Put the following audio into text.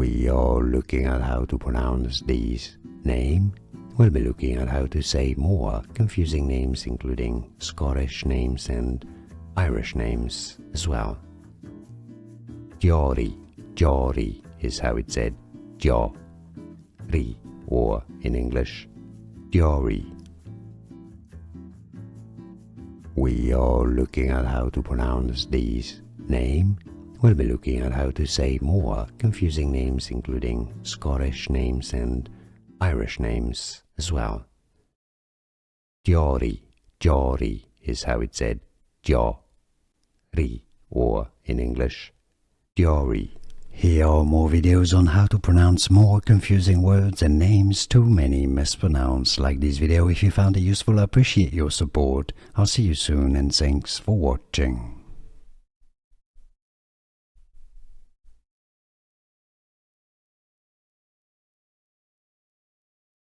We are looking at how to pronounce these name. We'll be looking at how to say more confusing names, including Scottish names and Irish names as well. Deoiridh is how it's said. Deoiridh, or in English, Deoiridh. We are looking at how to pronounce these name. We'll be looking at how to say more confusing names, including Scottish names and Irish names as well. Deoiridh is how it's said. Deoiridh, or in English, Deoiridh. Here are more videos on how to pronounce more confusing words and names too many mispronounced. Like this video if you found it useful. I appreciate your support. I'll see you soon and thanks for watching.